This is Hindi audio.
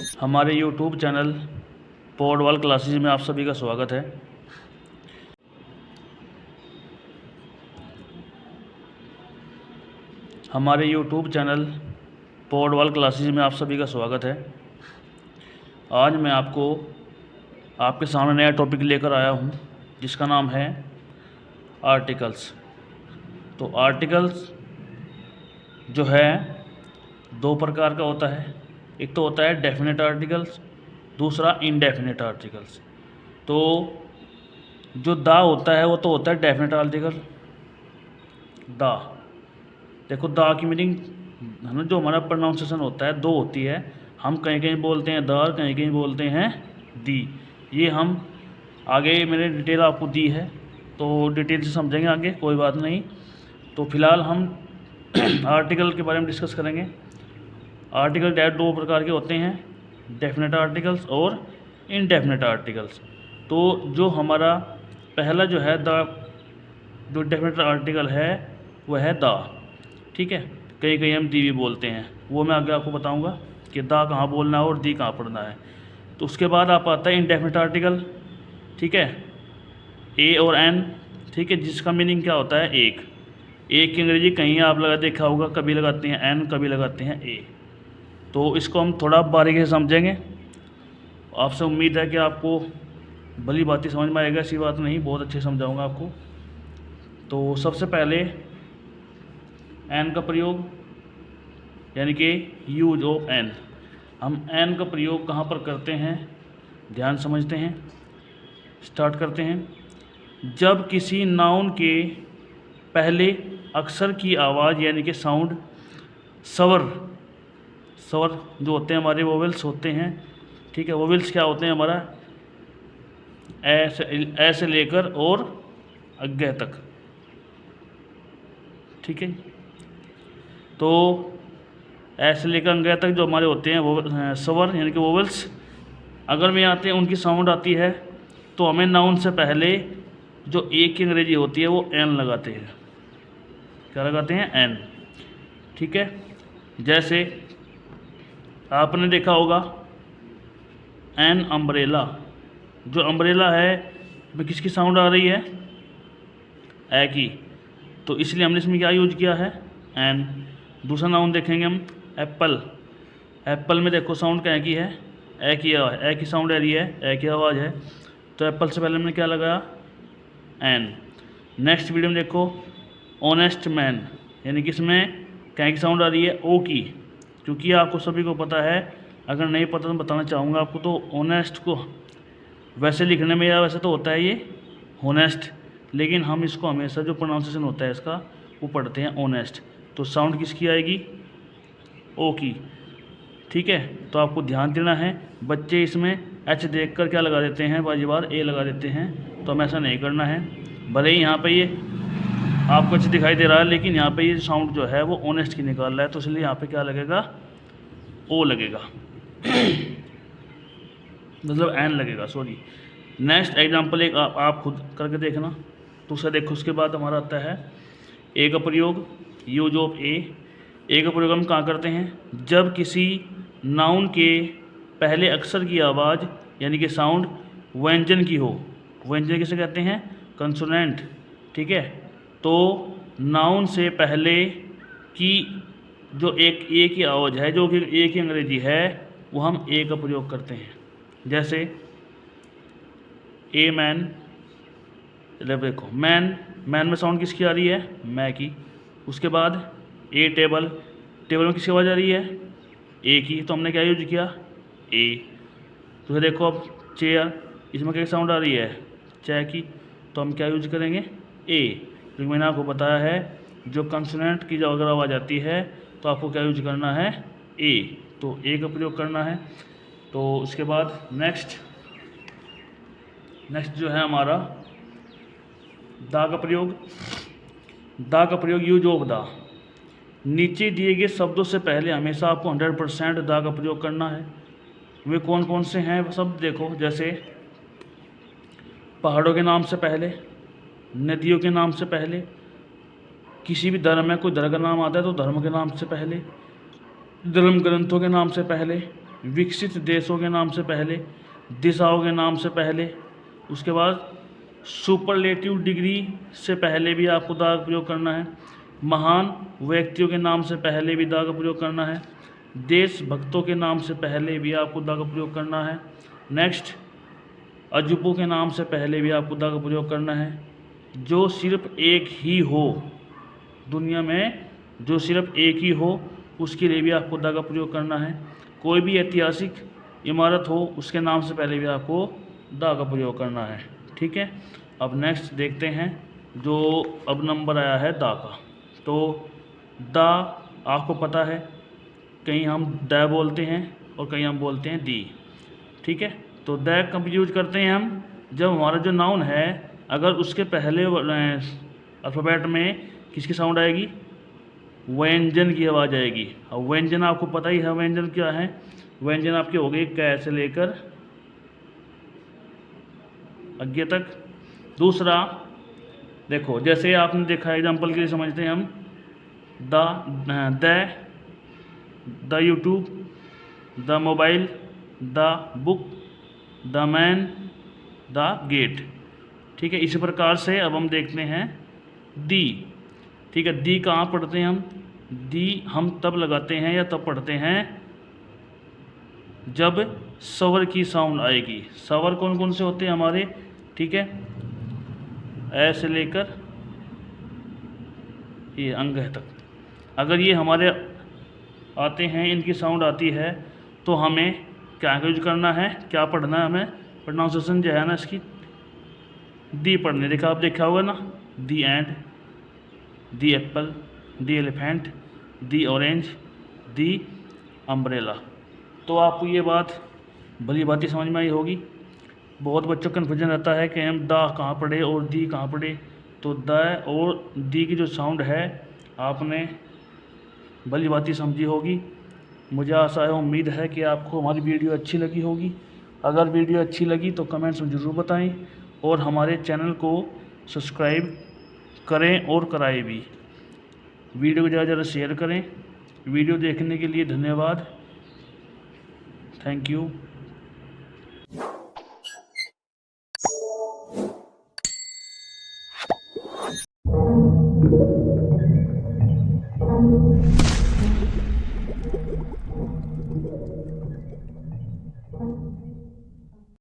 हमारे YouTube चैनल पॉडवाल क्लासेज में आप सभी का स्वागत है। हमारे YouTube चैनल पॉडवाल क्लासेज में आप सभी का स्वागत है। आज मैं आपके सामने नया टॉपिक लेकर आया हूँ जिसका नाम है आर्टिकल्स। तो आर्टिकल्स जो है दो प्रकार का होता है। एक तो होता है डेफिनेट आर्टिकल्स, दूसरा इनडेफिनेट आर्टिकल्स। तो जो दा होता है वो तो होता है डेफिनेट आर्टिकल। दा, देखो दा की मीनिंग है ना, जो हमारा प्रोनाउंसिएशन होता है दो होती है। हम कहीं कहीं बोलते हैं द, कहीं कहीं बोलते हैं दी। ये हम आगे मैंने डिटेल आपको दी है, तो डिटेल से समझेंगे आगे, कोई बात नहीं। तो फिलहाल हम आर्टिकल के बारे में डिस्कस करेंगे। आर्टिकल दो प्रकार के होते हैं, डेफिनेट आर्टिकल्स और इनडेफिनेट आर्टिकल्स। तो जो हमारा पहला जो है जो डेफिनेट आर्टिकल है वह है दा, ठीक है। कहीं कहीं हम दी भी बोलते हैं, वो मैं आगे आपको बताऊंगा कि दा कहाँ बोलना है और दी कहाँ पढ़ना है। तो उसके बाद आप आता है इनडेफिनेट आर्टिकल, ठीक है, ए और एन, ठीक है, जिसका मीनिंग क्या होता है एक की अंग्रेजी कहीं आप लगा देखा होगा, कभी लगाते हैं एन, कभी लगाते हैं ए। तो इसको हम थोड़ा बारीकी से समझेंगे। आपसे उम्मीद है कि आपको भली बातें समझ में आएगा, ऐसी बात नहीं, बहुत अच्छे समझाऊंगा आपको। तो सबसे पहले एन का प्रयोग, यानी कि यूज ऑफ एन। हम एन का प्रयोग कहाँ पर करते हैं, ध्यान समझते हैं, स्टार्ट करते हैं। जब किसी नाउन के पहले अक्षर की आवाज़ यानी कि साउंड, स्वर जो होते हैं हमारे वोवेल्स होते हैं, ठीक है। वोवेल्स क्या होते हैं हमारा ऐसे लेकर और अग्गह तक, ठीक है। तो ऐसे लेकर अग्गह तक जो हमारे होते हैं वो स्वर यानी कि वोवेल्स, अगर में आते हैं उनकी साउंड आती है तो हमें नाउन से पहले जो एक की अंग्रेजी होती है वो एन लगाते हैं। क्या लगाते हैं? एन, ठीक है। जैसे आपने देखा होगा एन अम्ब्रेला, जो अम्ब्रेला है वो किसकी साउंड आ रही है? ए की, तो इसलिए हमने इसमें क्या यूज किया है? एन। दूसरा नाउन देखेंगे हम एप्पल। एप्पल में देखो साउंड क्या की है? ए की आवाज़, ए की साउंड आ रही है, ए की आवाज़ है, तो एप्पल से पहले हमने क्या लगाया? एन। नेक्स्ट वीडियो में देखो ऑनेस्ट मैन, यानी कि इसमें क्या की साउंड आ रही है? ओ की, क्योंकि आपको सभी को पता है, अगर नहीं पता तो बताना चाहूँगा आपको। तो ऑनेस्ट को वैसे लिखने में या वैसे तो होता है ये होनेस्ट, लेकिन हम इसको हमेशा जो प्रोनाउंसिएशन होता है इसका वो पढ़ते हैं ऑनेस्ट। तो साउंड किसकी आएगी? ओ की, ठीक है। तो आपको ध्यान देना है, बच्चे इसमें एच देख कर क्या लगा देते हैं, बाजी बार ए लगा देते हैं, तो हमें ऐसा नहीं करना है। भले ही यहाँ पे ये आपको अच्छा दिखाई दे रहा है, लेकिन यहाँ पे ये साउंड जो है वो ऑनेस्ट की निकाल रहा है, तो इसलिए यहाँ पे क्या लगेगा? ओ लगेगा मतलब एन लगेगा, सॉरी। नेक्स्ट एग्जांपल एक आप खुद करके देखना। तो उसे देखो, उसके बाद हमारा आता है ए का प्रयोग, यूज ऑफ ए। ए का प्रयोग हम कहाँ करते हैं? जब किसी नाउन के पहले अक्षर की आवाज़ यानी कि साउंड व्यंजन की हो। व्यंजन किसे कहते हैं? कंसोनेंट, ठीक है। तो नाउन से पहले की जो एक ए की आवाज़ है, जो कि ए की अंग्रेजी है, वो हम ए का प्रयोग करते हैं। जैसे ए मैन, देखो मैन में साउंड किसकी आ रही है? मैं की। उसके बाद ए टेबल में किसकी आवाज़ आ रही है? ए की, तो हमने क्या यूज किया? ए। तो देखो अब चेयर, इसमें क्या साउंड आ रही है? चे की, तो हम क्या यूज करेंगे? ए। तो मैंने आपको बताया है जो कंसोनेंट की जो अगर आवाज़ आती है तो आपको क्या यूज करना है? ए। तो ए का प्रयोग करना है। तो उसके बाद नेक्स्ट जो है हमारा दा का प्रयोग। दा का प्रयोग यूज ऑफ दा। नीचे दिए गए शब्दों से पहले हमेशा आपको 100% दा का प्रयोग करना है। वे कौन कौन से हैं वो सब देखो। जैसे पहाड़ों के नाम से पहले, नदियों के नाम से पहले, किसी भी धर्म में कोई धर्म का नाम आता है तो धर्म के नाम से पहले, धर्म ग्रंथों के नाम से पहले, विकसित देशों के नाम से पहले, दिशाओं के नाम से पहले, उसके बाद सुपरलेटिव डिग्री से पहले भी आपको दा का प्रयोग करना है, महान व्यक्तियों के नाम से पहले भी दा का प्रयोग करना है, देशभक्तों के नाम से पहले भी आपको दा का प्रयोग करना है। नेक्स्ट, अजूबों के नाम से पहले भी आपको दा का प्रयोग करना है। जो सिर्फ एक ही हो, दुनिया में जो सिर्फ एक ही हो, उसके लिए भी आपको दा का प्रयोग करना है। कोई भी ऐतिहासिक इमारत हो, उसके नाम से पहले भी आपको दा का प्रयोग करना है। ठीक है, अब नेक्स्ट देखते हैं जो अब नंबर आया है दा का। तो दा आपको पता है, कहीं हम द बोलते हैं और कहीं हम बोलते हैं दी। ठीक है, तो द कब यूज करते हैं हम, जब हमारा जो नाउन है अगर उसके पहले अल्फ़ाबेट में किसकी साउंड आएगी, व्यंजन की आवाज़ आएगी। और व्यंजन आपको पता ही है, व्यंजन क्या है, व्यंजन आपके हो गए कै से लेकर अज्ञे तक। दूसरा देखो, जैसे आपने देखा, एग्जांपल के लिए समझते हैं हम, the YouTube, the mobile, the book, the man, the gate. ठीक है, इसी प्रकार से अब हम देखते हैं दी। ठीक है, दी कहाँ पढ़ते हैं हम, दी हम तब लगाते हैं या तब पढ़ते हैं जब स्वर की साउंड आएगी। स्वर कौन कौन से होते हैं हमारे, ठीक है, ए से लेकर ये अंग तक, अगर ये हमारे आते हैं, इनकी साउंड आती है, तो हमें क्या यूज करना है, क्या पढ़ना है, हमें प्रोनाउंसिएशन जो है ना इसकी दी पढ़ने। देखा, आप देखा होगा ना, the end, the apple, the elephant, the orange, the umbrella. तो आपको ये बात भली भांति समझ में आई होगी। बहुत बच्चों को कन्फ्यूजन रहता है कि हम दा कहाँ पढ़े और दी कहाँ पढ़े। तो द और दी की जो साउंड है आपने भली भांति समझी होगी। मुझे आशा है, उम्मीद है कि आपको हमारी वीडियो अच्छी लगी होगी। अगर वीडियो अच्छी लगी तो कमेंट्स में ज़रूर बताएं और हमारे चैनल को सब्सक्राइब करें और कराएं भी। वीडियो को ज़्यादा से ज़्यादा शेयर करें। वीडियो देखने के लिए धन्यवाद। Thank you.